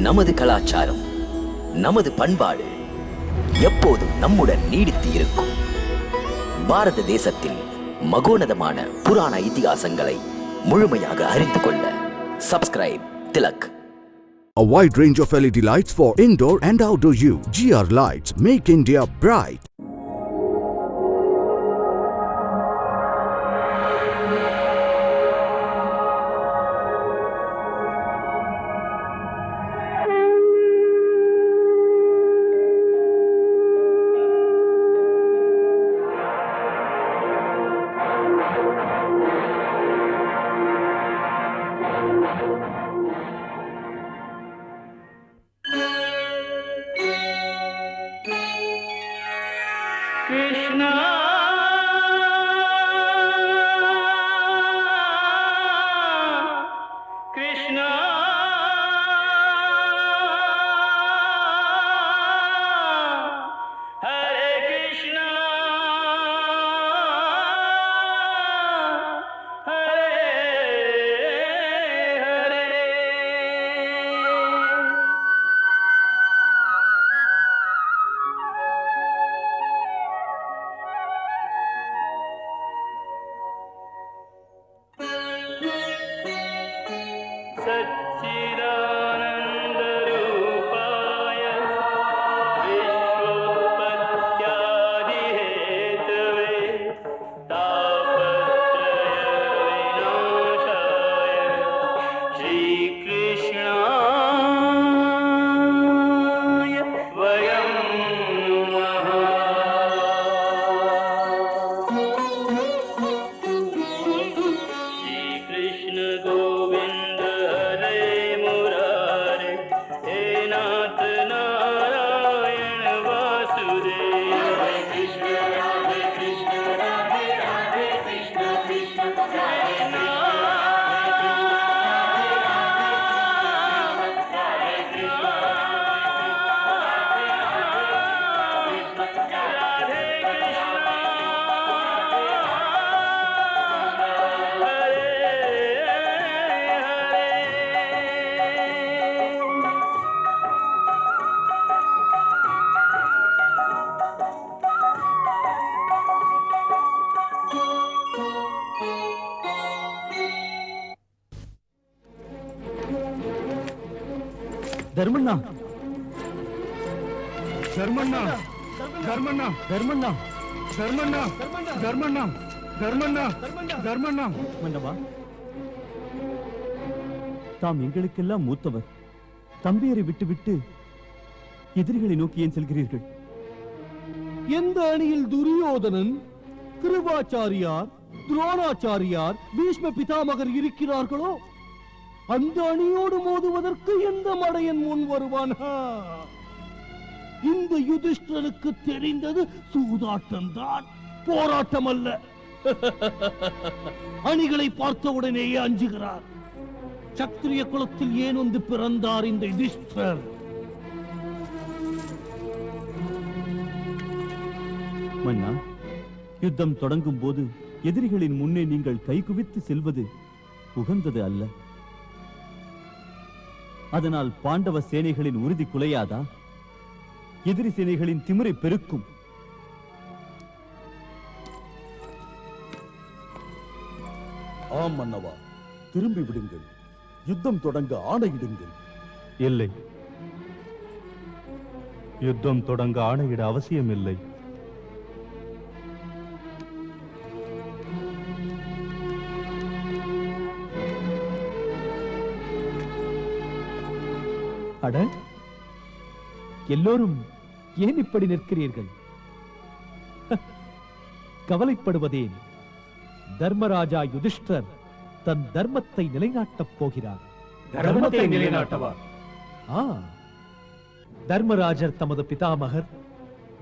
நமது கலாச்சாரம், நமது பண்பாடு எப்போதும் நம்முடன் நீடித்து இருக்கும். பாரத தேசத்தில் மகோனதமான புராண இதிகாசங்களை முழுமையாக அறிந்து கொள்ள subscribe Tilak. A wide range of LED lights for indoor and outdoor use. GR Lights make India bright. Krishna Krishna Hare Krishna Hare Hare. सच्चिदानन्दरूपाय विश्वोत्पत्त्यादिहेतवे तापत्रयविनाशाय श्रीकृष्णाय वयं नमः. श्रीकृष्ण गोविन्द हरे मुरारे, हे नाथ नारायण वासुदेव. हरे कृष्ण राधे कृष्ण राधे राधे कृष्ण कृष्ण हरे ಧರ್ಮಣ್ಣ ಧರ್ಮಣ್ಣ ಧರ್ಮಣ್ಣ ಧರ್ಮಣ್ಣ ಧರ್ಮಣ್ಣ ಧರ್ಮಣ್ಣ ಧರ್ಮಣ್ಣ ಧರ್ಮಣ್ಣ மன்னவா, தாம் எங்களுக்கெல்லாம் மூத்தவர். தம்பியரை விட்டுவிட்டு எதிரிகளை நோக்கி ஏன் செல்கிறீர்கள்? எந்த அணியில் துரியோதனன், கிருபாச்சாரியார், துரோணாச்சாரியார், பீஷ்ம பிதாமகர் இருக்கிறார்களோ அந்த அணியோடு மோதுவதற்கு எந்த மடையன் முன் வருவான்? இந்த யுதிஷ்டனுக்கு தெரிந்தது சூதாட்டம் தான், போராட்டம் அல்ல. அணிகளை பார்த்தவுடனேயே அஞ்சுகிறார். சத்திரிய குலத்தில் ஏன் வந்து பிறந்தார் இந்த யுதிஷ்டர்? மன்னா, யுத்தம் தொடங்கும் போது எதிரிகளின் முன்னே நீங்கள் கைகுவித்து செல்வது உகந்தது அல்ல. அதனால் பாண்டவ சேனைகளின் உறுதி குலையாதா? எதிரி சேனைகளின் திமிரை பெருக்கும். ஆம் மன்னவா, திரும்பி விடுங்கள். யுத்தம் தொடங்க ஆணையிடுங்கள். இல்லை, யுத்தம் தொடங்க ஆணையிட அவசியமில்லை. அட, எல்லோரும் ஏன் இப்படி நிற்கிறீர்கள்? கவலைப்படுவதேன்? தர்மராஜா யுதிஷ்டர் தன் தர்மத்தை நிலைநாட்டப் போகிறார். தர்மத்தை நிலைநாட்டவா? தர்மராஜர் தமது பிதாமகர்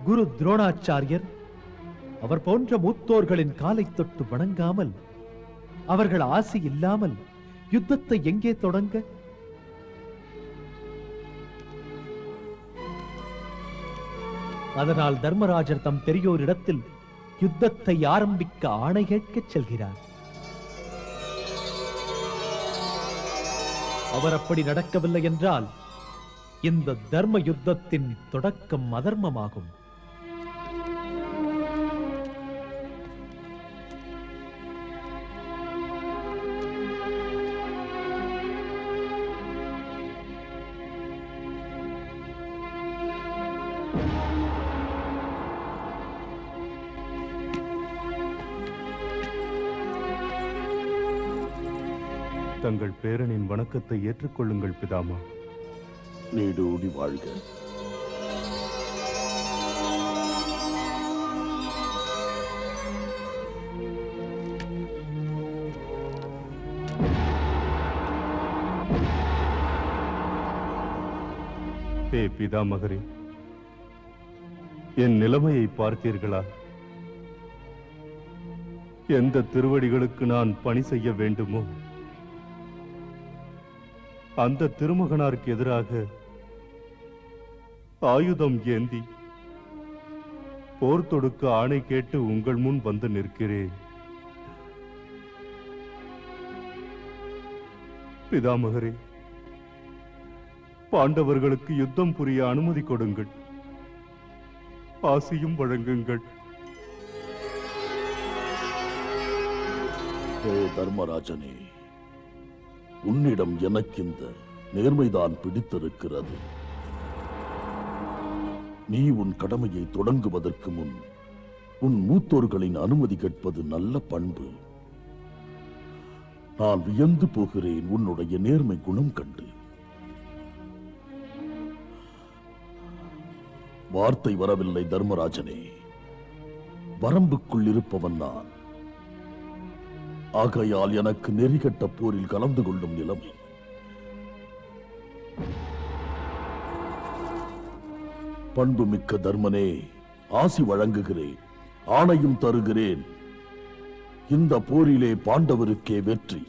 குரு துரோணாச்சாரியர் அவர் போன்ற மூத்தோர்களின் காலை தொட்டு வணங்காமல், அவர்கள் ஆசி இல்லாமல் யுத்தத்தை எங்கே தொடங்க? அதனால் தர்மராஜர் தம் பெரியோரிடத்தில் யுத்தத்தை ஆரம்பிக்க ஆணை கேட்கச் செல்கிறார். அவர் அப்படி நடக்கவில்லை என்றால் இந்த தர்ம யுத்தத்தின் தொடக்கம் அதர்மமாகும். தங்கள் பேரனின் வணக்கத்தை ஏற்றுக்கொள்ளுங்கள் பிதாமா. நீடூடி வாழ்க. பிதாமகரே, என் நிலைமையை பார்த்தீர்களா? எந்த திருவடிகளுக்கு நான் பணி செய்ய வேண்டுமோ அந்த திருமகனாருக்கு எதிராக ஆயுதம் ஏந்தி போர் தொடுக்க ஆணை கேட்டு உங்கள் முன் வந்து நிற்கிறேன். பிதாமகரே, பாண்டவர்களுக்கு யுத்தம் புரிய அனுமதி கொடுங்கள், ஆசியும் வழங்குங்கள். தர்மராஜனே, உன்னிடம் எனக்கு இந்த நேர்மைதான் பிடித்திருக்கிறது. நீ உன் கடமையை தொடங்குவதற்கு முன் உன் மூத்தோர்களின் அனுமதி கேட்பது நல்ல பண்பு. நான் வியந்து போகிறேன் உன்னுடைய நேர்மை குணம் கண்டு. வார்த்தை வரவில்லை தர்மராஜனே, வரம்புக்குள் இருப்பவன் நான். ஆகையால் எனக்கு நெறிகட்ட போரில் கலந்து கொள்ளும் நிலைமை. பண்புமிக்க தர்மனே, ஆசி வழங்குகிறேன், ஆணையும் தருகிறேன். இந்த போரிலே பாண்டவருக்கே வெற்றி.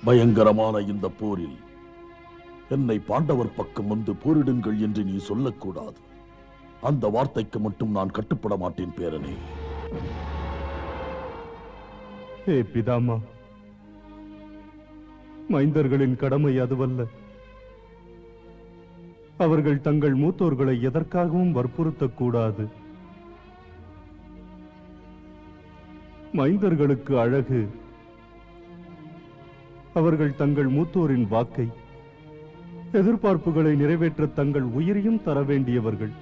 பயங்கரமான இந்த போரில் என்னை பாண்டவர் பக்கம் வந்து போரிடுங்கள் என்று நீ சொல்லக்கூடாது. அந்த வார்த்தைக்கு மட்டும் நான் கட்டுப்பட மாட்டேன் பேரனே. பிதாமா, மைந்தர்களின் கடமை அதுவல்ல. அவர்கள் தங்கள் மூத்தோர்களை எதற்காகவும் வற்புறுத்தக்கூடாது. மைந்தர்களுக்கு அழகு அவர்கள் தங்கள் மூத்தோரின் வாக்கை, எதிர்பார்ப்புகளை நிறைவேற்ற தங்கள் உயிரையும் தர வேண்டியவர்கள்.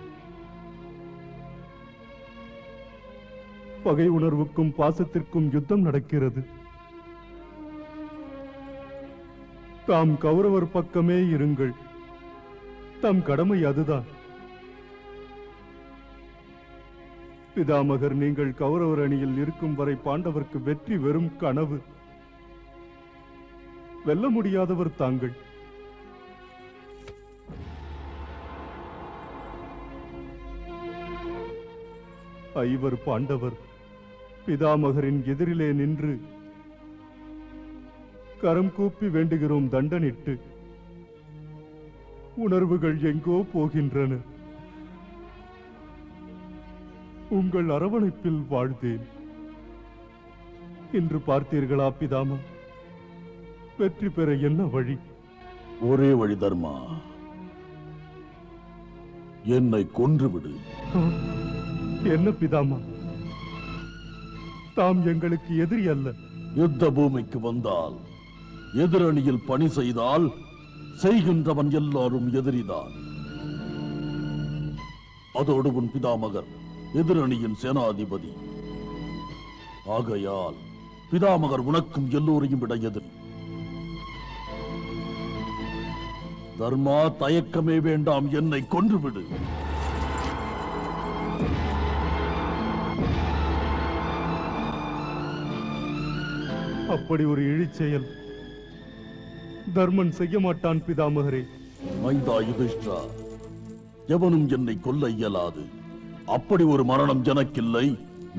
பகை உணர்வுக்கும் பாசத்திற்கும் யுத்தம் நடக்கிறது. தாம் கௌரவர் பக்கமே இருங்கள், தம் கடமை அதுதான். பிதாமகர் நீங்கள் கௌரவர் அணியில் இருக்கும் வரை பாண்டவர்க்கு வெற்றி வெறும் கனவு. வெல்ல முடியாதவர் தாங்கள். ஐவர் பாண்டவர் பிதாமகரின் எதிரிலே நின்று கரம் கூப்பி வேண்டுகிறோம் தண்டனிட்டு. உணர்வுகள் எங்கோ போகின்றன. உங்கள் அரவணைப்பில் வாழ்ந்தேன். இன்று பார்த்தீர்களா பிதாமா, வெற்றி பெற என்ன வழி? ஒரே வழி தர்மா, என்னை கொன்றுவிடு. என்ன பிதாமா, தாம் எங்களுக்கு எதிரி அல்ல. யுத்த பூமிக்கு வந்தால், எதிரணியில் பணி செய்தால் செய்கின்றவன் எல்லாரும் எதிரிதான். அதோடு உன் பிதாமகர் எதிரணியின் சேனாதிபதி. ஆகையால் பிதாமகர் உனக்கும் எல்லோரையும் விட எதிரி. தர்மா, தயக்கமே வேண்டாம், என்னை கொன்றுவிடு. அப்படி ஒரு இழிச்செயல் தர்மன் செய்ய மாட்டான் பிதாமகரே. மைந்தா யுதிஷ்டா, எவனும் என்னை கொல்ல இயலாது. அப்படி ஒரு மரணம் எனக்கில்லை.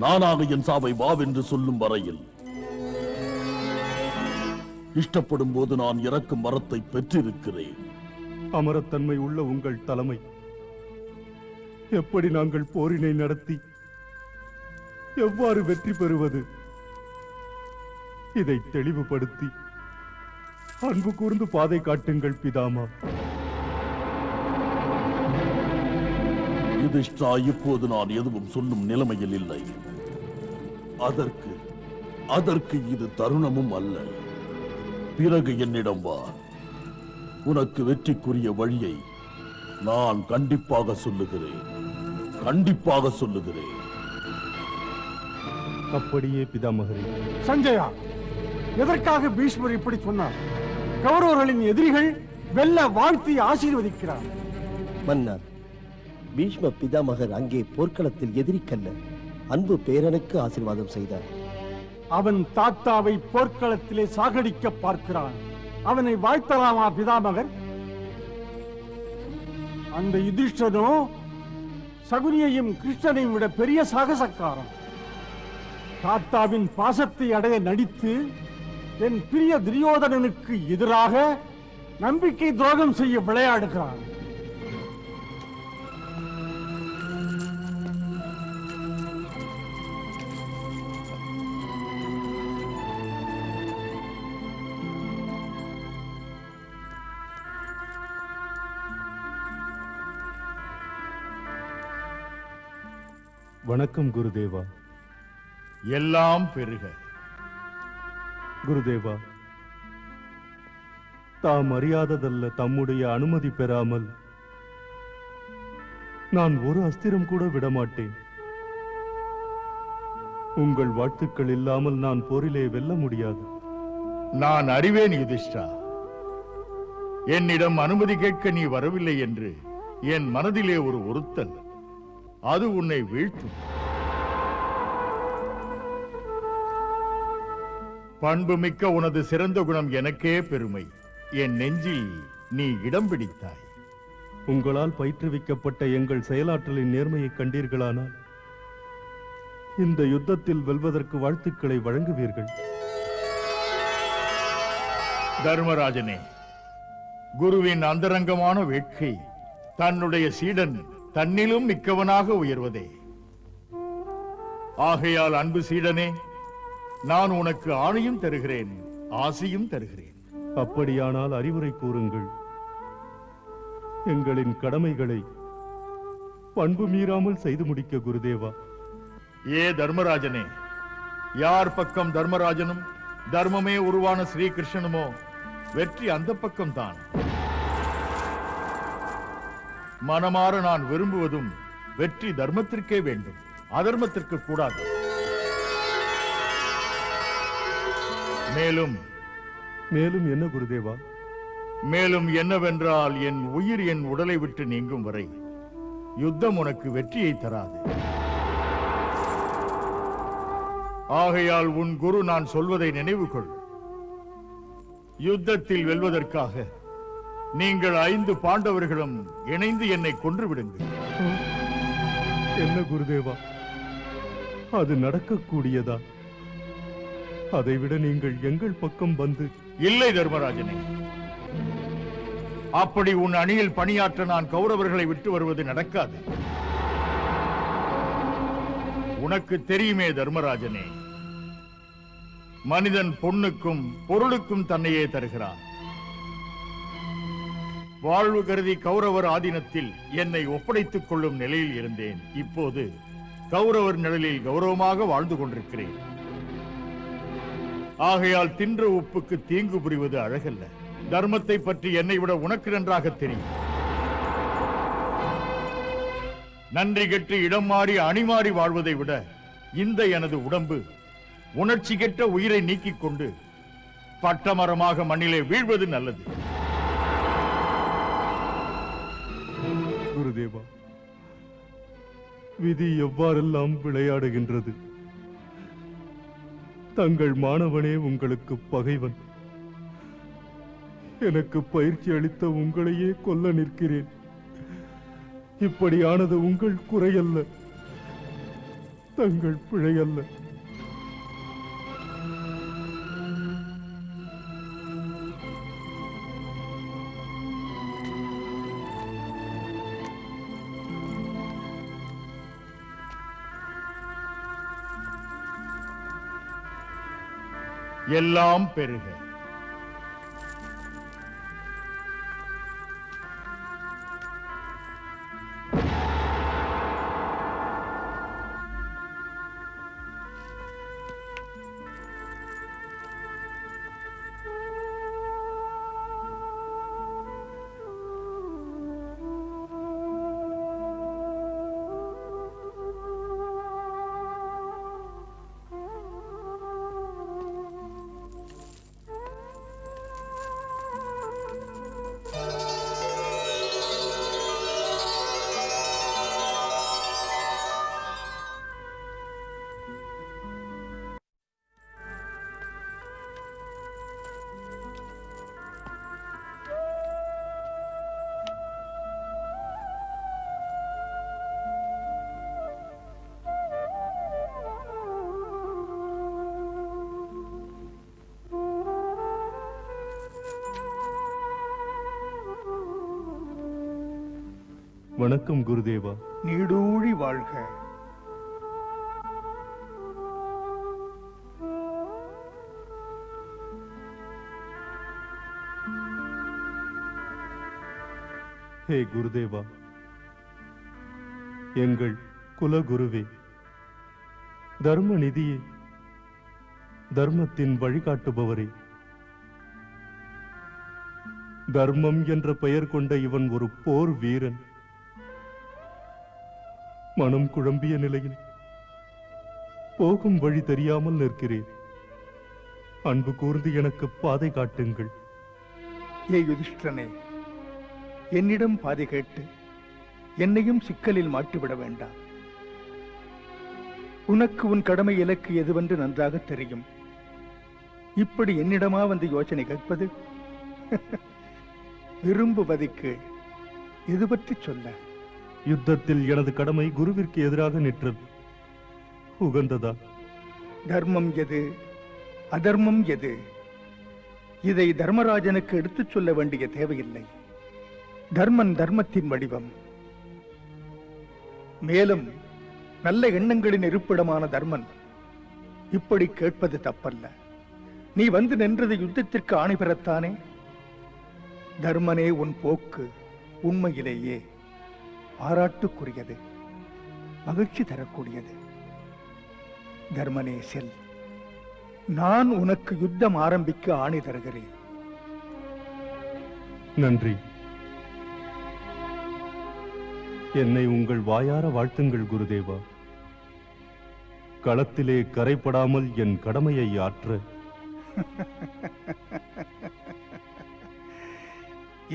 நானாக என் சாவை வாவென்று சொல்லும் வரையில். இஷ்டப்படும் போது நான் இறக்கும் வரத்தை பெற்றிருக்கிறேன். அமரத்தன்மை உள்ள உங்கள் தலைமை எப்படி நாங்கள் போரினை நடத்தி எவ்வாறு வெற்றி பெறுவது? இதை தெளிவுபடுத்தி அன்பு கூர்ந்து பாதை காட்டுங்கள் பிதாமா. யுதிஷ்டா, இப்போது நான் எதுவும் சொல்லும் நிலைமையில் இல்லை. அதற்கு இது தருணமும் அல்ல. பிறகு என்னிடம் வா. உனக்கு வெற்றிக்குரிய வழியை நான் கண்டிப்பாக சொல்லுகிறேன். அப்படியே பிதாமகரே. சஞ்சயா, எதற்காக பீஷ்மர் இப்படி சொன்னார்? கௌரவர்களின் எதிரிகள் வெல்ல வாழ்த்தி ஆசீர்வதிக்கிறார். மன்னர், பீஷ்ம பிதாமகர் அங்கே போர்க்களத்தில் எதிரிக்கல்ல, அன்பு பேரனுக்கு ஆசீர்வாதம் செய்தார். அவன் தாத்தாவை போர்க்களத்திலே சாகடிக்க பார்க்கிறான். அவனை வாழ்த்தலாமா பிதாமகர்? அந்த யுதிஷ்டனோ சகுனியையும் கிருஷ்ணனையும் விட பெரிய சாகசக்காரன். தாத்தாவின் பாசத்தை அடைய நடித்து என் பிரிய துரியோதனனுக்கு எதிராக நம்பிக்கை துரோகம் செய்ய விளையாடுகிறான். வணக்கம் குருதேவா. எல்லாம் பெருக. குருதேவா, தாம் அறியாததல்ல, தம்முடைய அனுமதி பெறாமல் நான் ஒரு அஸ்திரம் கூட விடமாட்டேன். உங்கள் வாழ்த்துக்கள் இல்லாமல் நான் போரிலே வெல்ல முடியாது. நான் அறிவேன் யுதிஷ்டா. என்னிடம் அனுமதி கேட்க நீ வரவில்லை என்று என் மனதிலே ஒரு உறுத்தல். அது உன்னை வீழ்த்தும். பண்புமிக்க உனது சிறந்த குணம் எனக்கே பெருமை. என் நெஞ்சில் நீ இடம் பிடித்தாய். உங்களால் பயிற்றுவிக்கப்பட்ட எங்கள் செயலாற்றலின் நேர்மையை கண்டீர்களானால் இந்த யுத்தத்தில் வெல்வதற்கு வாழ்த்துக்களை வழங்குவீர்கள். தர்மராஜனே, குருவின் அந்தரங்கமான வேட்கை தன்னுடைய சீடன் தன்னிலும் மிக்கவனாக உயர்வதே. ஆகையால் அன்பு சீடனே, நான் உனக்கு ஆணையும் தருகிறேன், ஆசையும் தருகிறேன். அப்படியானால் அறிவுரை கூறுங்கள். எங்களின் கடமைகளை பண்பு மீறாமல் செய்து முடிக்க குருதேவா. ஏ தர்மராஜனே, யார் பக்கம் தர்மராஜனும் தர்மமே உருவான ஸ்ரீகிருஷ்ணனுமோ வெற்றி அந்த பக்கம்தான். மனமாற நான் விரும்புவதும் வெற்றி தர்மத்திற்கே வேண்டும், அதர்மத்திற்கு கூடாது. மேலும் மேலும் என்ன குருதேவா? மேலும் என்னவென்றால், என் உயிர் என் உடலை விட்டு நீங்கும் வரை யுத்தம் உனக்கு வெற்றியை தராது. ஆகையால் உன் குரு நான் சொல்வதை நினைவு கொள். யுத்தத்தில் வெல்வதற்காக நீங்கள் 5 பாண்டவர்களும் இணைந்து என்னை கொன்று விடுங்கள். என்ன குருதேவா, அது நடக்கக்கூடியதா? அதைவிட நீங்கள் எங்கள் பக்கம் வந்து. இல்லை தர்மராஜனே, அப்படி உன் அணியில் பணியாற்ற நான் கௌரவர்களை விட்டு வருவது நடக்காது. உனக்கு தெரியுமே தர்மராஜனே, மனிதன் பொன்னுக்கும் பொருளுக்கும் தன்னையே தருகிறான். வாழ்வு கருதி கௌரவர் ஆதீனத்தில் என்னை ஒப்படைத்துக் கொள்ளும் நிலையில் இருந்தேன். இப்போது கௌரவர் நிழலில் கௌரவமாக வாழ்ந்து கொண்டிருக்கிறேன். ஆகையால் தின்ற உப்புக்கு தீங்கு புரிவது அழகல்ல. தர்மத்தை பற்றி என்னை விட உனக்கு நன்றாக தெரியும். நன்றி கெட்டு இடம் மாறி அணிமாறி வாழ்வதை விட இந்த எனது உடம்பு உணர்ச்சி கெட்ட உயிரை நீக்கிக் கொண்டு பட்டமரமாக மண்ணிலே வீழ்வது நல்லது. குருதேவா, விதி எவ்வாறெல்லாம் விளையாடுகின்றது. தங்கள் மாணவனே உங்களுக்கு பகைவன். எனக்கு பயிற்சி அளித்த உங்களையே கொல்ல நிற்கிறேன். இப்படியானது உங்கள் குறையல்ல, தங்கள் பிழையல்ல. எல்லாம் பெருக. வணக்கம் குருதேவா. நீடூழி வாழ்க. ஹே குருதேவா, எங்கள் குலகுருவே, தர்ம நிதியே, தர்மத்தின் வழிகாட்டுபவரே, தர்மம் என்ற பெயர் கொண்ட இவன் ஒரு போர் வீரன். மனம் குழம்பிய நிலையில் போகும் வழி தெரியாமல் நிற்கிறேன். அன்பு கூர்ந்து எனக்கு பாதை காட்டுங்கள். ஏ யுதிஷ்டனே, என்னிடம் பாதை கேட்டு என்னையும் சிக்கலில் மாட்டிவிட வேண்டாம். உனக்கு உன் கடமை இலக்கு எதுவென்று நன்றாக தெரியும். இப்படி என்னிடமா வந்து யோசனை கேட்பது? விரும்புவதைக்கு இது பற்றி சொல்ல. யுத்தத்தில் எனது கடமை குருவிற்கு எதிராக நிற்றது. உகந்ததா? தர்மம் எது, அதர்மம் எது, இதை தர்மராஜனுக்கு எடுத்துச் சொல்ல வேண்டிய தேவையில்லை. தர்மன் தர்மத்தின் வடிவம். மேலும் நல்ல எண்ணங்களின் இருப்பிடமான தர்மன் இப்படி கேட்பது தப்பல்ல. நீ வந்து நின்றது யுத்தத்திற்கு ஆணை பெறத்தானே. தர்மனே, உன் போக்கு உண்மையிலேயே பாராட்டுக்குரியது, மகிழ்ச்சி தரக்கூடியது. தர்மனே, செல். நான் உனக்கு யுத்தம் ஆரம்பிக்க ஆணை தருகிறேன். நன்றி. என்னை உங்கள் வாயார வாழ்த்துங்கள் குருதேவா. களத்திலே கரைப்படாமல் என் கடமையை ஆற்ற.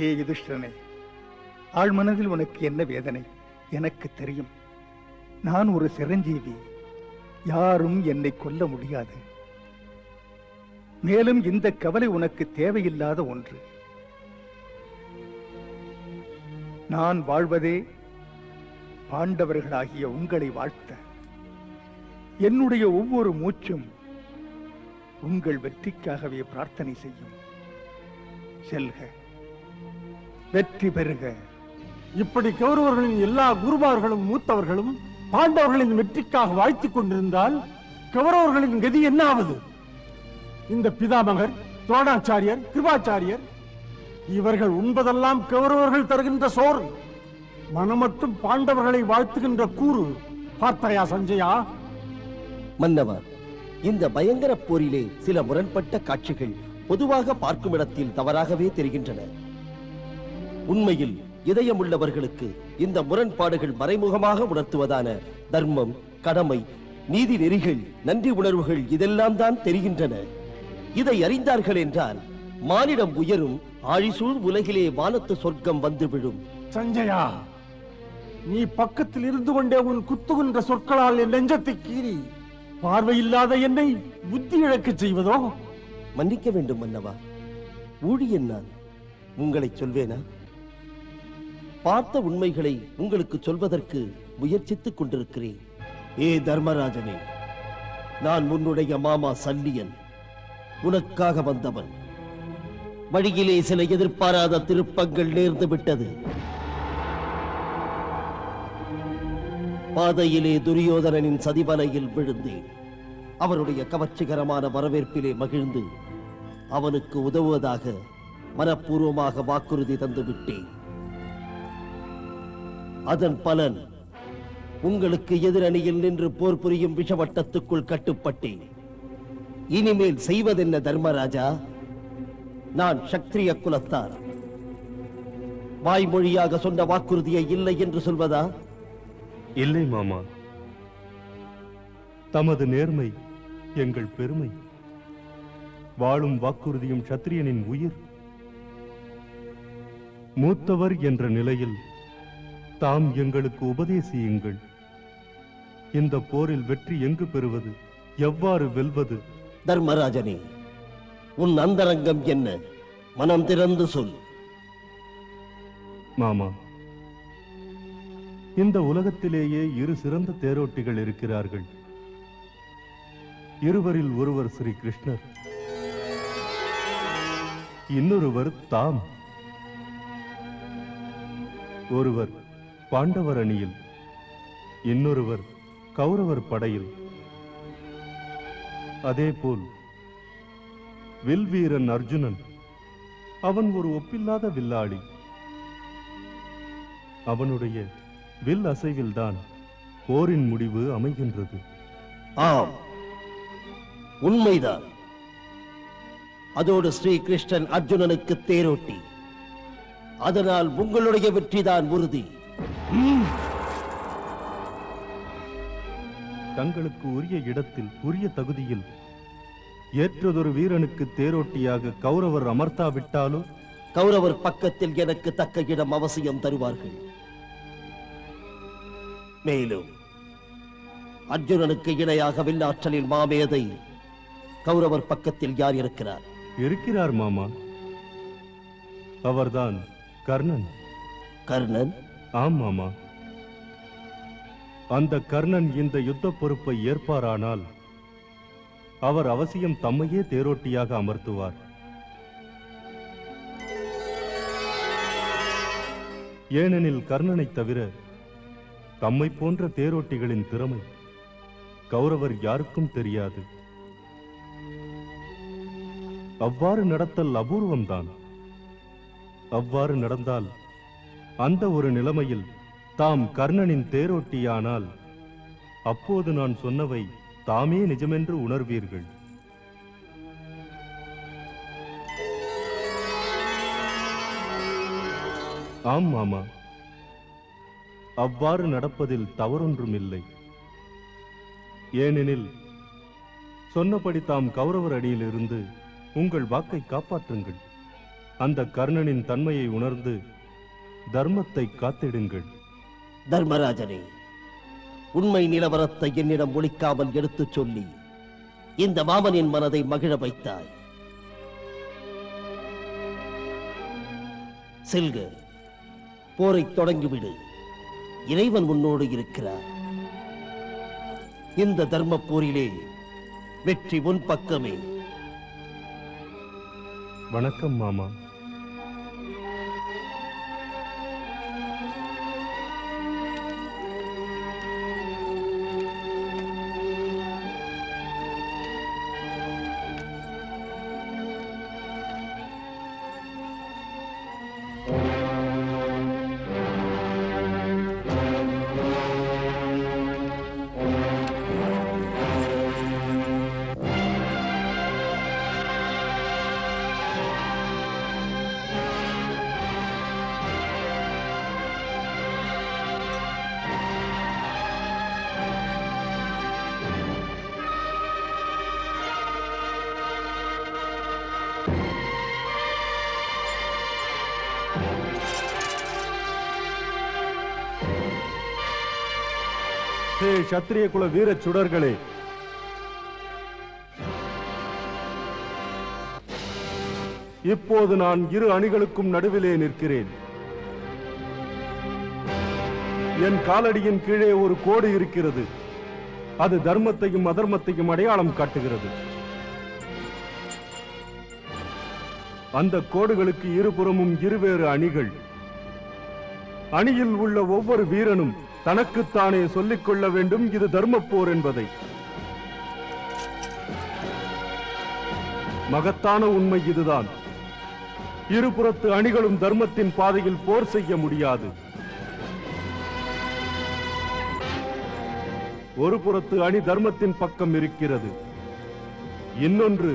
ஏ யுதிஷ்டனே, ஆழ்மனதில் உனக்கு என்ன வேதனை எனக்கு தெரியும். நான் ஒரு சிரஞ்சீவி. யாரும் என்னை கொல்ல முடியாது. மேலும் இந்த கவலை உனக்கு தேவையில்லாத ஒன்று. நான் வாழ்வதே பாண்டவர்களாகிய உங்களை வாழ்த்த. என்னுடைய ஒவ்வொரு மூச்சும் உங்கள் வெற்றிக்காகவே பிரார்த்தனை செய்யும். செல்க, வெற்றி பெறுக. இப்படி கௌரவர்களின் எல்லா குருமார்களும் மூத்தவர்களும் பாண்டவர்களின் வெற்றிக்காக வாழ்த்திக் கொண்டிருந்தால் கௌரவர்களின் கதி என்ன ஆவது? இந்த பிதாமகர், துரோணாச்சாரியர், கிருபாச்சாரியர் இவர்கள் உண்பதெல்லாம் கௌரவர்கள் தருகின்ற சோறு. மனமட்டும் பாண்டவர்களை வாழ்த்துகின்ற கூறு. பார்த்தாயா சஞ்சயா? மன்னவா, இந்த பயங்கர போரிலே சில முரண்பட்ட காட்சிகள் பொதுவாக பார்க்கும் இடத்தில் தவறாகவே தெரிகின்றன. உண்மையில் இதயமுள்ளவர்களுக்கு இந்த முரண்பாடுகள் மறைமுகமாக உணர்த்துவதான தர்மம், கடமை, நீதி நெறிகள், நன்றி உணர்வுகள் இதெல்லாம் தான் தெரிகின்றன. இதை அறிந்தார்கள் என்றால் மானிடம் உயரும், ஆழிசூழ் உலகிலே வானத்து சொர்க்கம் வந்து விழும். சஞ்சயா, நீ பக்கத்தில் இருந்து கொண்டே உன் குத்துகின்ற சொற்களால் என் நெஞ்சத்தை கீறி பார்வையில்லாத என்னை புத்தி இழக்கச் செய்வதோ? மன்னிக்க வேண்டும் மன்னவா, ஊழியன் நான். உங்களை சொல்வேனா? பார்த்த உண்மைகளை உங்களுக்கு சொல்வதற்கு முயற்சித்துக் கொண்டிருக்கிறேன். ஏ தர்மராஜனே, நான் உன்னுடைய மாமா சல்லியன். உனக்காக வந்தவன். வழியிலே சில எதிர்பாராத திருப்பங்கள் நேர்ந்து விட்டது. பாதையிலே துரியோதனனின் சதிவலையில் விழுந்தேன். அவருடைய கவர்ச்சிகரமான வரவேற்பிலே மகிழ்ந்து அவனுக்கு உதவுவதாக மனப்பூர்வமாக வாக்குறுதி தந்து விட்டேன். அதன் பலன் உங்களுக்கு எதிரணியில் நின்று போர் புரியும் விஷவட்டத்துக்குள் கட்டுப்பட்டேன். இனிமேல் செய்வதென்ன தர்மராஜா? நான் சத்திரிய குலத்தார். வாய்மொழியாக சொன்ன வாக்குறுதியை இல்லை என்று சொல்வதா? இல்லை மாமா, தமது நேர்மை எங்கள் பெருமை. வாழும் வாக்குறுதியும் சத்திரியனின் உயிர். மூத்தவர் என்ற நிலையில் தாம் எங்களுக்கு உபதேசியுங்கள். இந்த போரில் வெற்றி எங்கு பெறுவது, எவ்வாறு வெல்வது? தர்மராஜனே, உன் அந்தரங்கம் என்ன? மனம் திறந்து சொல். மாமா, இந்த உலகத்திலேயே இரு சிறந்த தேரோட்டிகள் இருக்கிறார்கள். இருவரில் ஒருவர் ஸ்ரீ கிருஷ்ணர், இன்னொருவர் தாம். ஒருவர் பாண்டவர் அணியில், இன்னொருவர் கௌரவர் படையில். அதேபோல் வில் வீரன் அர்ஜுனன், அவன் ஒரு ஒப்பில்லாத வில்லாளி. அவனுடைய வில் அசைவில்தான் போரின் முடிவு அமைகின்றது. ஆம், உண்மைதான். அதோடு ஸ்ரீகிருஷ்ணன் அர்ஜுனனுக்கு தேரோட்டி. அதனால் உங்களுடைய வெற்றிதான் உறுதி. தங்களுக்கு உரிய இடத்தில் உரிய தகுதியில் ஏற்றதொரு வீரனுக்கு தேரோட்டியாக கௌரவர் அமர்த்தாவிட்டாலோ? கௌரவர் பக்கத்தில் எனக்கு தக்க இடம் அவசியம் தருவார்கள். மேலும் அர்ஜுனனுக்கு இணையாக வில்லாற்றலில் மாமேதை கௌரவர் பக்கத்தில் யார் இருக்கிறார்? இருக்கிறார் மாமா, அவர்தான் கர்ணன். கர்ணன்? ஆம் மாமா. அந்த கர்ணன் இந்த யுத்த பொறுப்பை ஏற்பாரானால் அவர் அவசியம் தம்மையே தேரோட்டியாக அமர்த்துவார். ஏனெனில் கர்ணனை தவிர தம்மை போன்ற தேரோட்டிகளின் திறமை கௌரவர் யாருக்கும் தெரியாது. அவ்வாறு நடத்தல் அபூர்வம்தான். அவ்வாறு நடந்தால் அந்த ஒரு நிலைமையில் தாம் கர்ணனின் தேரோட்டியானால் அப்போது நான் சொன்னவை தாமே நிஜமென்று உணர்வீர்கள். ஆம் மாமா, அவ்வாறு நடப்பதில் தவறொன்றுமில்லை. ஏனெனில் சொன்னபடி தாம் கௌரவர் அணியிலிருந்து உங்கள் வாக்கை காப்பாற்றுங்கள். அந்த கர்ணனின் தன்மையை உணர்ந்து தர்மத்தை காத்திடுங்கள். தர்மராஜனே, உண்மை நிலவரத்தை என்னிடம் ஒழிக்காமல் எடுத்துச் சொல்லி இந்த மாமனின் மனதை மகிழ வைத்தாய். செல்க, போரை தொடங்கிவிடு. இறைவன் உன்னோடு இருக்கிறார். இந்த தர்ம போரிலே வெற்றி உன் பக்கமே. வணக்கம் மாமா. ஹே சத்திரிய குல வீர சுடர்களே, இப்போது நான் இரு அணிகளுக்கும் நடுவிலே நிற்கிறேன். என் காலடியின் கீழே ஒரு கோடு இருக்கிறது. அது தர்மத்தையும் அதர்மத்தையும் அடையாளம் காட்டுகிறது. அந்த கோடுகளுக்கு இருபுறமும் இருவேறு அணிகள். அணியில் உள்ள ஒவ்வொரு வீரனும் தனக்குத்தானே சொல்லிக் கொள்ள வேண்டும் இது தர்மப்போர் என்பதை. மகத்தான உண்மை இதுதான். இருபுறத்து அணிகளும் தர்மத்தின் பாதையில் போர் செய்ய முடியாது. ஒரு புறத்து அணி தர்மத்தின் பக்கம் இருக்கிறது, இன்னொன்று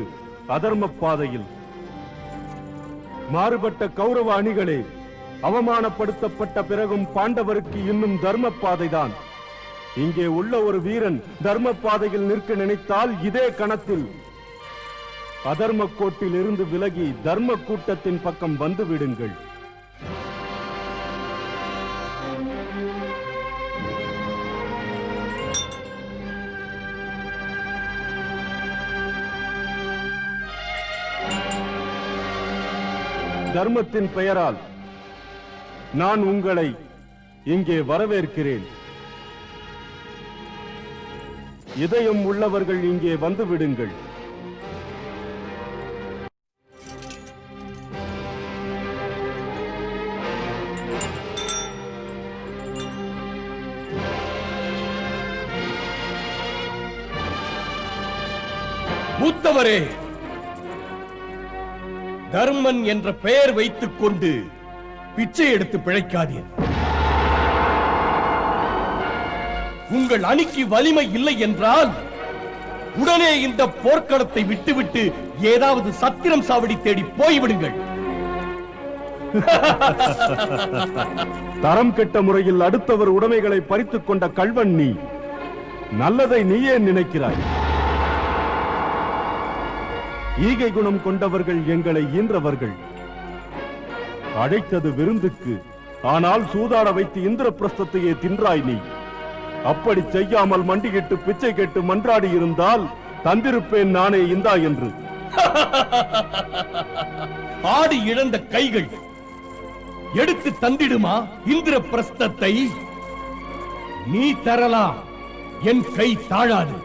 அதர்ம பாதையில். மாறுபட்ட கௌரவ அணிகளே, அவமானப்படுத்தப்பட்ட பிறகும் பாண்டவருக்கு இன்னும் தர்ம பாதைதான். இங்கே உள்ள ஒரு வீரன் தர்ம பாதையில் நிற்க நினைத்தால் இதே கணத்தில் அதர்ம கோட்டில் இருந்து விலகி தர்ம கூட்டத்தின் பக்கம் வந்து விடுங்கள். தர்மத்தின் பெயரால் நான் உங்களை இங்கே வரவேற்கிறேன். இதயம் உள்ளவர்கள் இங்கே வந்து விடுங்கள். உத்தமரே, தர்மன் என்ற பெயர் வைத்துக் கொண்டு பிச்சை எடுத்து பிழைக்காதீர். உங்கள் அணிக்கு வலிமை இல்லை என்றால் உடனே இந்த போர்க்களத்தை விட்டுவிட்டு ஏதாவது சத்திரம் சாவடி தேடி போய்விடுங்கள். தரம் கெட்ட முறையில் அடுத்தவர் உடைமைகளை பறித்துக் கொண்ட கள்வன் நீ. நல்லதை நீயே நினைக்கிறாய். ஈகை குணம் கொண்டவர்கள் எங்களை ஈன்றவர்கள். அழைத்தது விருந்துக்கு, ஆனால் சூதாட வைத்து இந்திரபிரஸ்தத்தையே தின்றாய் நீ. அப்படி செய்யாமல் மண்டியிட்டு பிச்சை கேட்டு மன்றாடி இருந்தால் தந்திருப்பேன் நானே இந்தா என்று. ஆடி இழந்த கைகள் எடுத்து தந்திடுமா இந்திரபிரஸ்தத்தை? நீ தரலாம், என் கை தாழாது.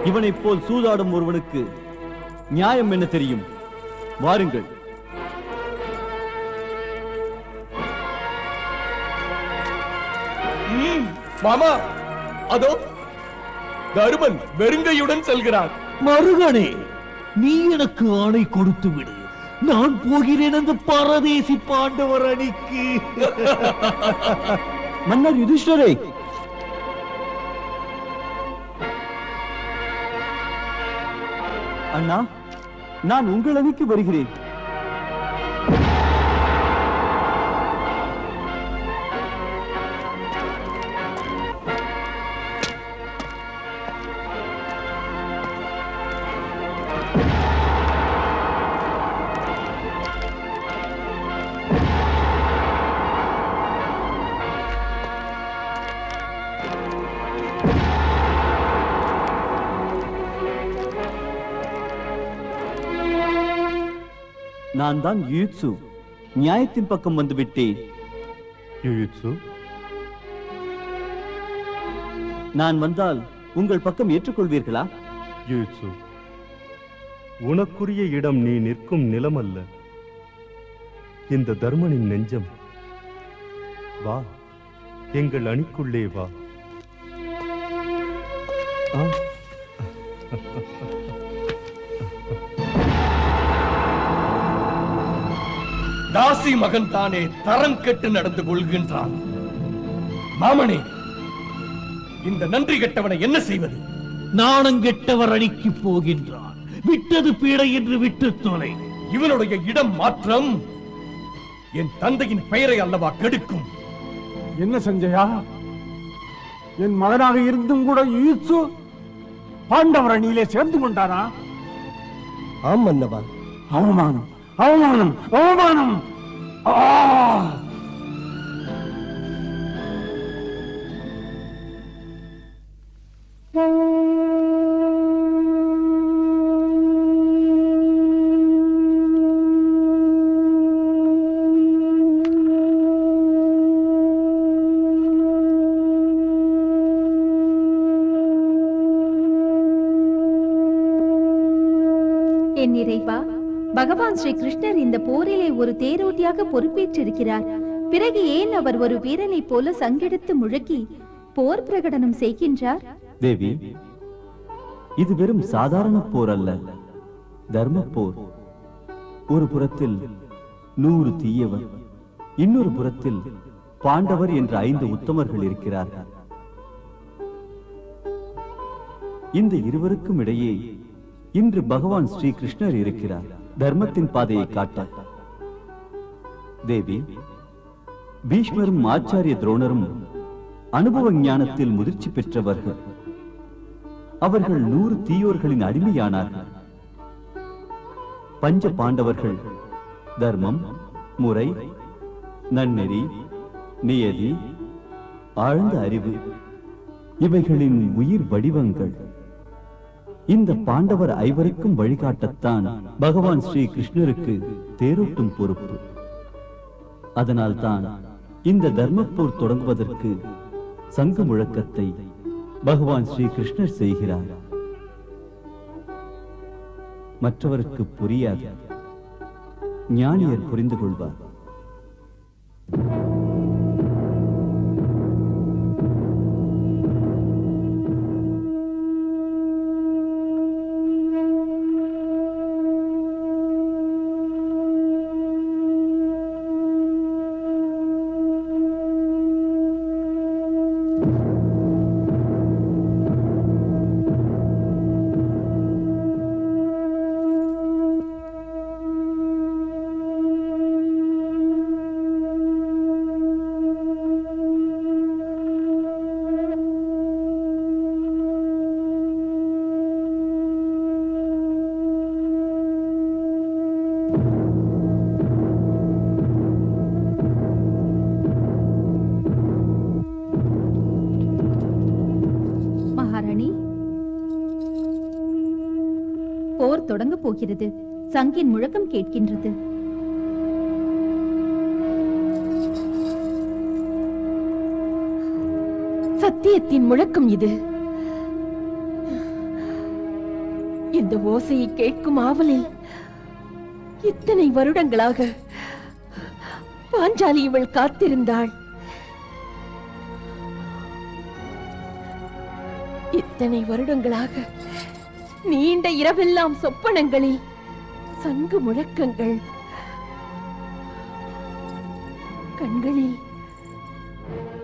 இவனைப் போல் சூதாடும் ஒருவனுக்கு நியாயம் என்ன தெரியும்? வாருங்கள். மாமா, அதோ தருமன் வெறுங்கையுடன் செல்கிறான். மருகனே, நீ எனக்கு ஆணை கொடுத்து விடு. நான் போகிறேன் அந்த பரதேசி பாண்டவர் அணிக்கு. மன்னர் யுதிஷ்டரே, அண்ணா, நான் உங்கள் அணிக்கு வருகிறேன். நான் தான் யுயுத்சு. நியாயத்தின் பக்கம் வந்து விட்டேன். யுயுத்சு, நான் வந்தால் உங்கள் பக்கம் ஏற்றுக்கொள்வீர்களா? யுயுத்சு, உனக்குரிய இடம் நீ நிற்கும் நிலம் அல்ல, இந்த தர்மனின் நெஞ்சம். வா, எங்கள் அணிக்குள்ளே வா. தாசி மகன் தானே தரம் கெட்டு நடந்து கொள்கின்றான். மாமனே, இந்த நன்றி கெட்டவனை என்ன செய்வது? நாணங்கெட்டவர் அணிக்கு போகின்றான். விட்டது பீடை என்று விட்டு தொலை. இவனுடைய இடம் மாற்றம் என் தந்தையின் பெயரை அல்லவா கெடுக்கும். என்ன சஞ்சயா, என் மகனாக இருந்தும் கூட யுயுத்சு பாண்டவர் அணியிலே சேர்ந்து கொண்டானா? ஆம் மன்னவா. அவமானம், அவமானம், அவமானம். என் இறைவா, பகவான் ஸ்ரீ கிருஷ்ணர் இந்த போரிலே ஒரு தேரோட்டியாக பொறுப்பேற்றிருக்கிறார். பிறகு ஏன் அவர் ஒரு வீரனை போல சங்கெடுத்து முழக்கி போர் பிரகடனம் செய்கின்றார்? தேவி, இது வெறும் சாதாரண போர் அல்ல, தர்ம போர். ஒரு புறத்தில் 100 தீயவர், இன்னொரு புறத்தில் பாண்டவர் என்ற 5 உத்தமர்கள் இருக்கிறார்கள். இந்த இருவருக்கும் இடையே இன்று பகவான் ஸ்ரீ கிருஷ்ணர் இருக்கிறார், தர்மத்தின் பாதையை காட்ட. தேவி, பீஷ்மரும் ஆச்சாரிய துரோணரும் அனுபவ ஞானத்தில் முதிர்ச்சி பெற்றவர்கள். அவர்கள் 100 தீயோர்களின் அடிமையானார்கள். பஞ்ச பாண்டவர்கள் தர்மம், முறை, நன்னெறி, நியதி, ஆழ்ந்த அறிவு இவைகளின் உயிர் வடிவங்கள். இந்த பாண்டவர் 5 வழிகாட்டத்தான் பகவான் ஸ்ரீ கிருஷ்ணருக்கு தேரோட்டும் பொறுப்பு. அதனால்தான் இந்த தர்மப்போர் தொடங்குவதற்கு சங்கு முழக்கத்தை பகவான் ஸ்ரீ கிருஷ்ணர் செய்கிறார். மற்றவருக்கு புரியாது, ஞானியர் புரிந்து கொள்வார். போர் தொடங்க போகிறது. சங்கின் முழக்கம் கேட்கின்றது. சத்தியத்தின் முழக்கம் இது. இந்த ஓசையை கேட்கும் ஆவலில் இத்தனை வருடங்களாக பாஞ்சாலி இவள் காத்திருந்தாள். இத்தனை வருடங்களாக நீண்ட இரவெல்லாம் சொப்பனங்களில் சங்கு முழக்கங்கள், கண்களில்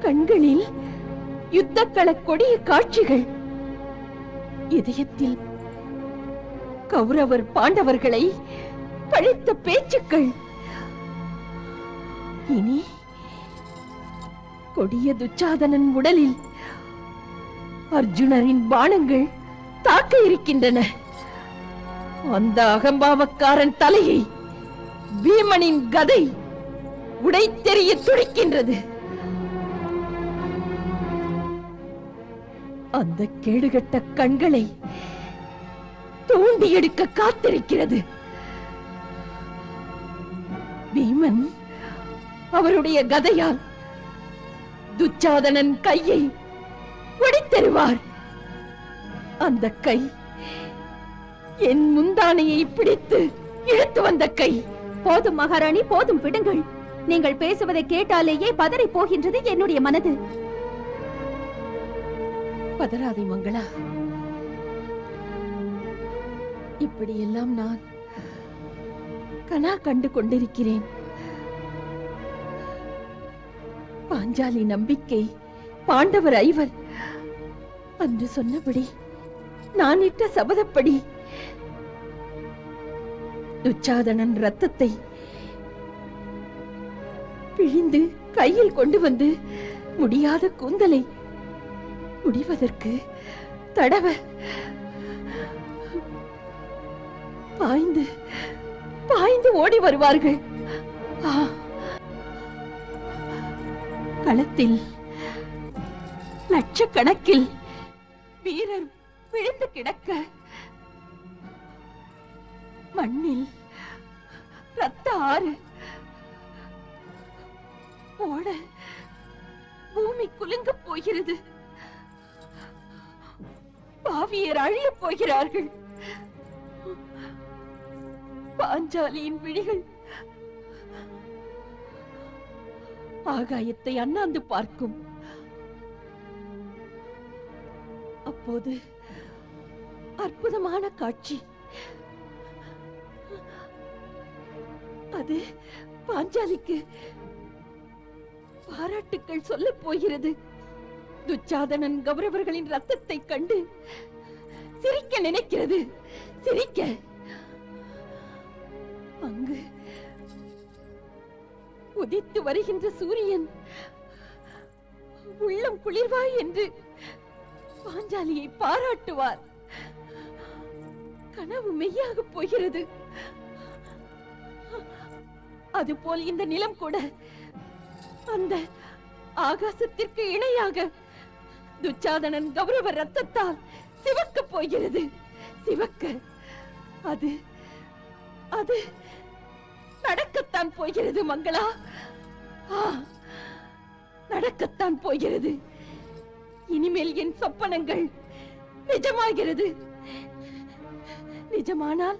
கண்களில் யுத்தக்கள கொடிய காட்சிகள், இதயத்தில் கௌரவர் பாண்டவர்களை பழித்த பேச்சுக்கள். இனி கொடிய துச்சாதனன் உடலில் அர்ஜுனரின் பாணங்கள் தாக்க இருக்கின்றன. அந்த அகம்பாவக்காரன் தலையை பீமனின் கதை உடைத்தெறிய துடிக்கின்றது. அந்த கேடுகட்ட கண்களை தோண்டி எடுக்க காத்திருக்கிறது. பீமன் அவருடைய கதையால் துச்சாதனன் கையை உடைத்தெறிவார். அந்த கை என் முந்தானையை பிடித்து இழுத்து வந்த கை. போதும் மகாராணி, போதும், விடுங்கள். நீங்கள் பேசுவதை கேட்டாலேயே பதறி போகின்றது என்னுடைய மனது. பதறாதே மங்களா. இப்படியெல்லாம் நான் கனா கண்டு கொண்டிருக்கிறேன். பாஞ்சாலி நம்பிக்கை, பாண்டவர் ஐவர் அன்று சொன்னபடி, நான் இட்ட சபதப்படி துச்சாதனன் ரத்தத்தை பிழிந்து கையில் கொண்டு வந்து முடியாத கூந்தலை முடிவதற்கு தடவ பாய்ந்து பாய்ந்து ஓடி வருவார்கள். களத்தில் லட்சக்கணக்கில் வீரர் விழுந்து கிடக்க, மண்ணில் ரத்த ஆறு ஓட பூமி குலுங்க போகிறது. பாவியர் அழியப் போகிறார்கள். பாஞ்சாலியின் விழிகள் ஆகாயத்தை அண்ணாந்து பார்க்கும். அப்போது அற்புதமான காட்சி. அது பாஞ்சாலிக்கு பாராட்டுக்கள் சொல்லப் போகிறது. துச்சாதனன் கௌரவர்களின் ரத்தத்தை கண்டு சிரிக்க நினைக்கிறது. சிரிக்க அங்கு உதித்து வருகின்ற சூரியன் உள்ளம் குளிர்வாய் என்று பாஞ்சாலியை பாராட்டுவார். கனவு மெய்யாக போகிறது. அதுபோல் இந்த நிலம் கூட அந்த ஆகாசத்திற்கு இணையாக துச்சாதனன் கௌரவ ரத்தத்தால் சிவக்க போகிறது. சிவக்க அது அது நடக்கத்தான் போகிறது மங்களா. நடக்கத்தான் போகிறது. இனிமேல் என் சொப்பனங்கள் நிஜமாகிறது. நிஜமானால்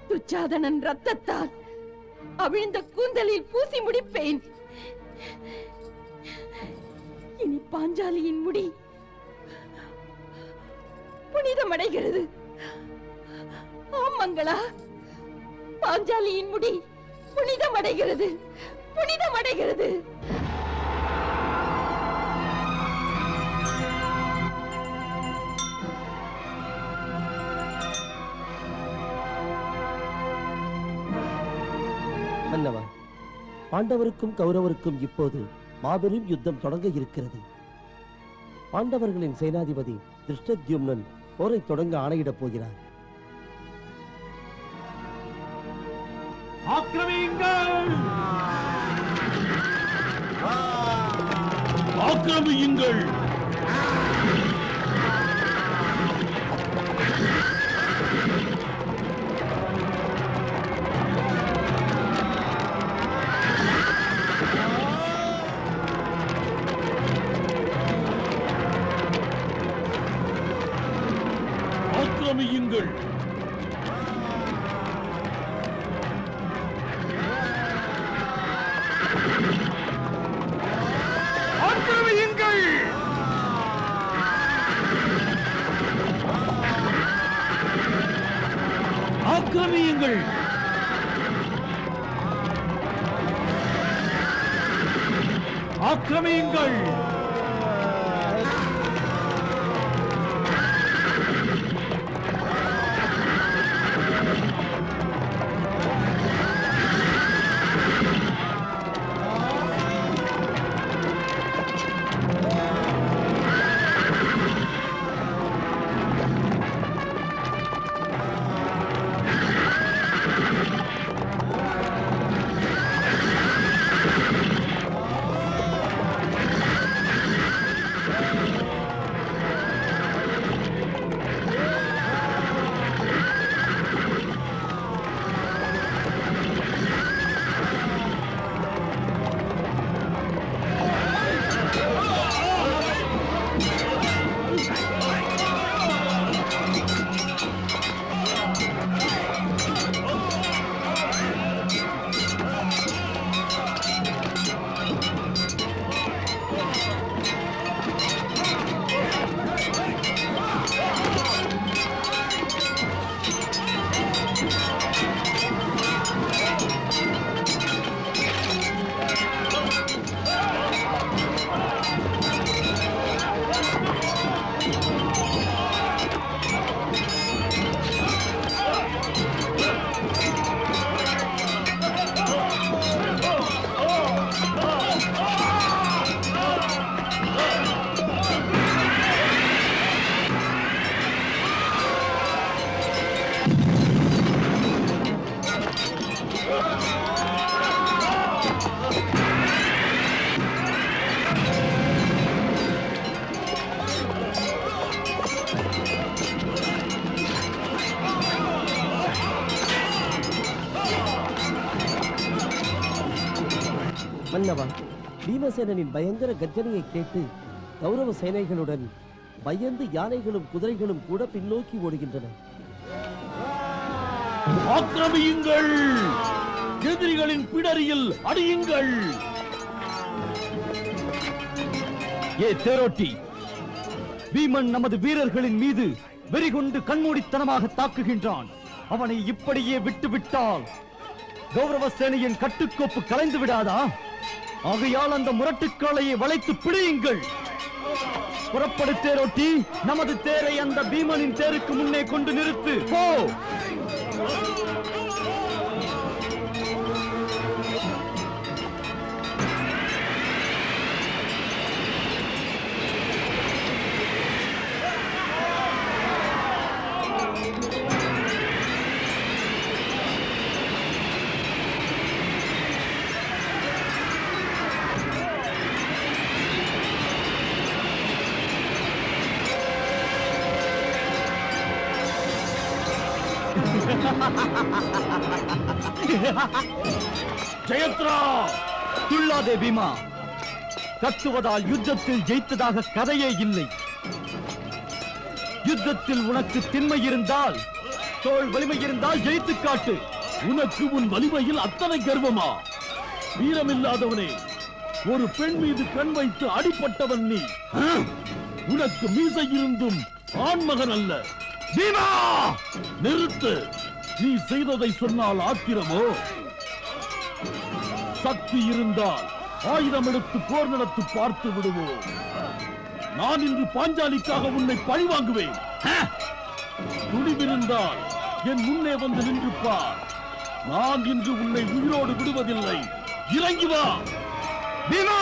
துச்சாதனன் ரத்தத்தால் அவிழ்ந்த கூந்தலில் பூசி முடிப்பேன். இனி பாஞ்சாலியின் முடி புனிதமடைகிறது. ஆம் மங்களா, பாஞ்சாலியின் முடி புனிதமடைகிறது, புனிதமடைகிறது. மன்னவா, பாண்டவருக்கும் கௌரவருக்கும் இப்போது மாபெரும் யுத்தம் தொடங்க இருக்கிறது. பாண்டவர்களின் சேனாதிபதி திருஷ்டத்யும்னன் போரை தொடங்க ஆணையிடப் போகிறார். ஆக்கிரமியுங்கள்! ஆக்கிரமியுங்கள்! ஆக்கிரமியுங்கள். ஆக்கிரமியுங்கள். ஆக்கிரமியுங்கள். ஆக்கிரமியுங்கள். மன்னவா, பீமசேனனின் பயங்கர கர்ஜனையை கேட்டு கௌரவ சேனைகளுடன் பயந்து யானைகளும் குதிரைகளும் கூட பின்னோக்கி ஓடுகின்றன. ஆக்கிரமியுங்கள். எதிரிகளின் பிடரியில் அடியுங்கள். ஏ தேரோட்டி, பீமன் நமது வீரர்களின் மீது வெறிகொண்டு கண்மூடித்தனமாக தாக்குகின்றான். அவனை இப்படியே விட்டுவிட்டால் கௌரவ சேனையின் கட்டுக்கோப்பு கலைந்து விடாதா? ஆகையால் அந்த முரட்டுக்காளையை வளைத்து பிடியுங்கள். புறப்படு தேரோட்டி, நமது தேரை அந்த பீமனின் தேருக்கு முன்னே கொண்டு நிறுத்து. போ. ஜெயத்ரா, துள்ளாதே பீமா. கத்துவதால் யுத்தத்தில் ஜெயித்ததாக கதையே இல்லை. யுத்தத்தில் உனக்கு திண்மை இருந்தால், தோள் வலிமை இருந்தால் ஜெயித்து காட்டு. உனக்கு உன் வலிமையில் அத்தனை கர்வமா? வீரமில்லாதவனே, ஒரு பெண் மீது கண் வைத்து அடிபட்டவன் நீ. உனக்கு மீசை இருந்தும் ஆண்மகன் அல்ல. பீமா, நிறுத்து. நீ செய்ததை சொன்னால் ஆத்திரமோ? சக்தி இருந்தால் ஆயுதம் எடுத்து போர் நடத்து பார்த்து விடுவோம். நான் இன்று பாஞ்சாலிக்காக உன்னை பழி வாங்குவேன். துணிவிருந்தால் என் முன்னே வந்து நின்று பார். நான் இன்று உன்னை உயிரோடு விடுவதில்லை. இறங்கி வா பீமா.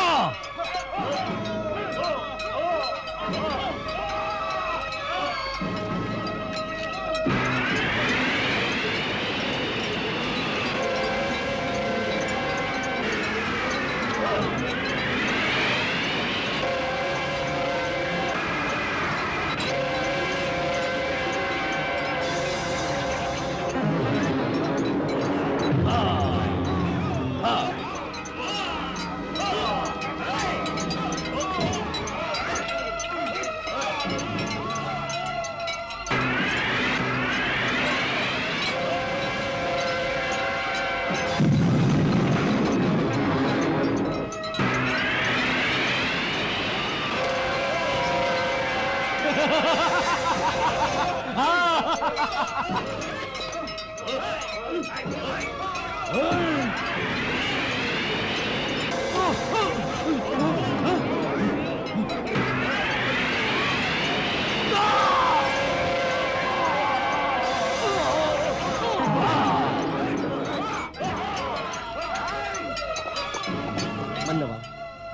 மன்னவா,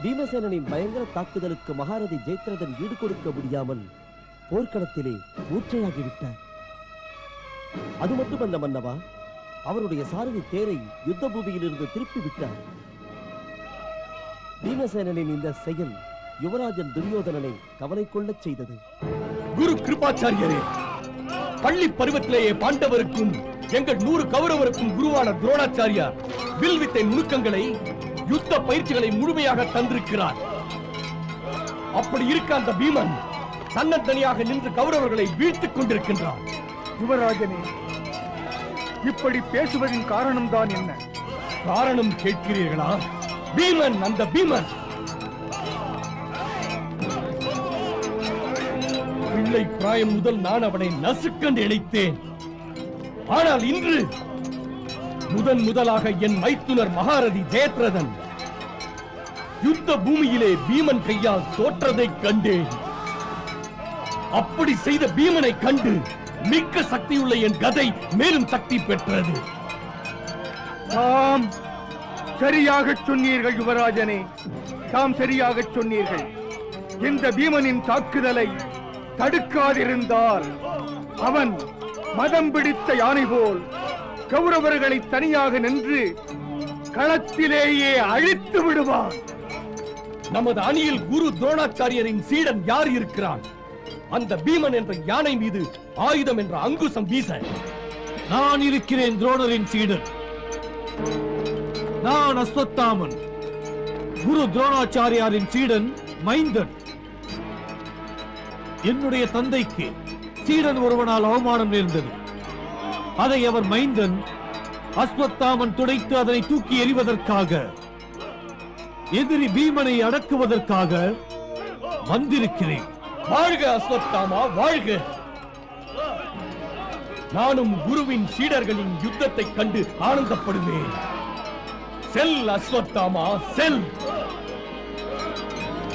பீமசேனனின் பயங்கர தாக்குதலுக்கு மகாரதி ஜெயத்ரதன் ஈடு கொடுக்க முடியாமல் போர்க்களத்திலே மூர்ச்சையாகிவிட்டார். அது மட்டுமல்ல மன்னவா, அவருடைய சாரதி தேரை யுத்த பூமியிலிருந்து திருப்பி விட்டார். பீமசேனனின் இந்த செயல் யுவராஜன் துரியோதனனை கவலை கொள்ளச் செய்தது. குரு கிருபாச்சாரியரே, பள்ளி பருவத்திலேயே பாண்டவருக்கும் எங்கள் 100 கௌரவருக்கும் குருவான துரோணாச்சாரியார் வில் வித்தை நுணுக்கங்களை, யுத்த பயிற்சிகளை முழுமையாக தந்திருக்கிறார். அப்படி இருக்க அந்த பீமன் தன்னந்தனியாக நின்று கௌரவர்களை வீழ்த்திக் கொண்டிருக்கின்றார். யுவராஜனே, இப்படி பேசுவதின் காரணம் தான் என்ன? காரணம் கேட்கிறீர்களா? பீமன், அந்த பீமன் பிள்ளை பிராயம் முதல் நான் அவனை நசுக்கென்று நினைத்தேன். ஆனால் இன்று முதலாக என் மைத்துனர் மகாரதி ஜெயத்ரதன் யுத்த பூமியிலே பீமன் கையால் தோற்றதைக் கண்டேன். அப்படி செய்த பீமனை கண்டு மிக்க சக்தியுள்ள என் கதை மேலும் சக்தி பெற்றது. தாம் சரியாக சொன்னீர்கள் யுவராஜனே, தாம் சரியாக சொன்னீர்கள். இந்த பீமனின் தாக்குதலை தடுக்காதிருந்தால் அவன் மதம் பிடித்த யானை போல் கௌரவர்களை தனியாக நின்று களத்திலேயே அழித்து விடுவான். நமது அணியில் குரு துரோணாச்சாரியரின் சீடன் யார் இருக்கிறான்? அந்த பீமன் என்ற யானை மீது ஆயுதம் என்ற அங்குசம் வீச நான் இருக்கிறேன். துரோணரின் சீடன் நான் அஸ்வத்தாமன், குரு துரோணாச்சாரியாரின் சீடன் மைந்தன். என்னுடைய தந்தைக்கு சீடன் ஒருவனால் அவமானம் நேர்ந்தது. அதை அவர் மைந்தன் அஸ்வத்தாமன் துடைத்து அதனை தூக்கி எறிவதற்காக, எதிரி பீமனை அடக்குவதற்காக வந்திருக்கிறேன். வாழ்க அஸ்வத்தாமா, வாழ்க! நானும் குருவின் சீடர்களின் யுத்தத்தை கண்டு ஆனந்தப்படுவேன். செல் அஸ்வத்தாமா, செல்!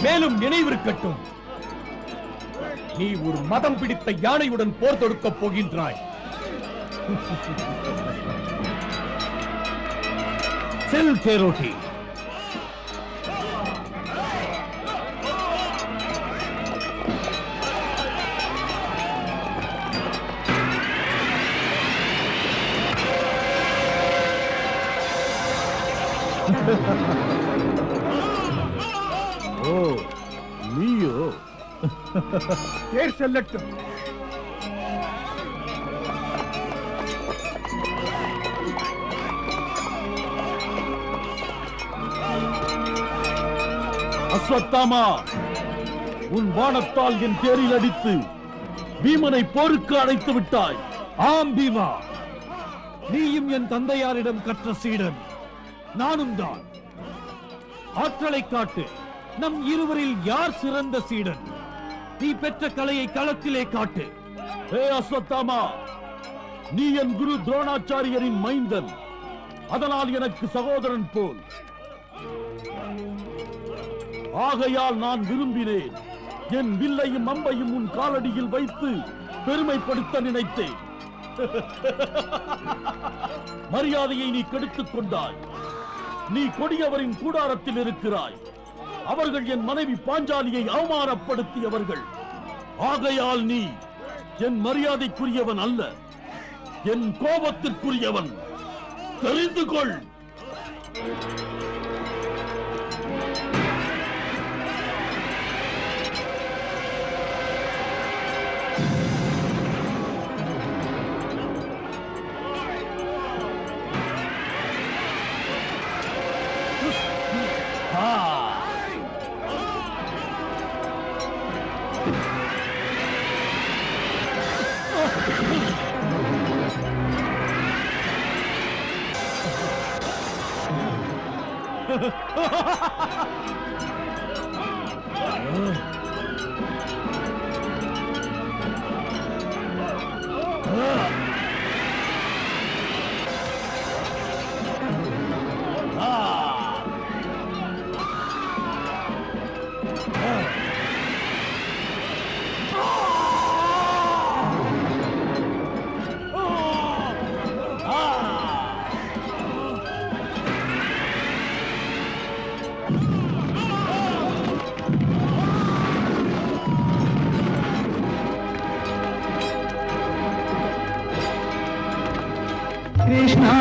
மேலும் நினைவிருக்கட்டும், நீ ஒரு மதம் பிடித்த யானையுடன் போர் தொடுக்கப் போகின்றாய். செல் தேரோட்டி. ஓ, நீயோ? தேர் செல்லட்டும். அஸ்வத்தாமா, உன் வானத்தால் என் தேரில் அடித்து பீமனை போருக்கு அழைத்து விட்டாய். ஆம் பீமா, நீயும் என் தந்தையாரிடம் கற்ற சீடன், நானும் தான். ஆற்றலை காட்டு. நம் இருவரில் யார் சிறந்த சீடன்? நீ பெற்ற கலையை களத்திலே காட்டு. ஹே அஸ்வத்தாமா, நீ என் குரு துரோணாச்சாரியரின் மைந்தன், அதனால் எனக்கு சகோதரன் போல். ஆகையால் நான் விரும்பினேன் என் வில்லையும் அம்பையும் உன் காலடியில் வைத்து பெருமைப்படுத்த நினைத்தேன். மரியாதையை நீ கெடுத்துக் கொண்டாய். நீ கொடியவரின் கூடாரத்தில் இருக்கிறாய். அவர்கள் என் மனைவி பாஞ்சாலியை அவமானப்படுத்தியவர்கள். ஆகையால் நீ என் மரியாதைக்குரியவன் அல்ல, என் கோபத்திற்குரியவன். தெரிந்து கொள். கிருஷ்ணா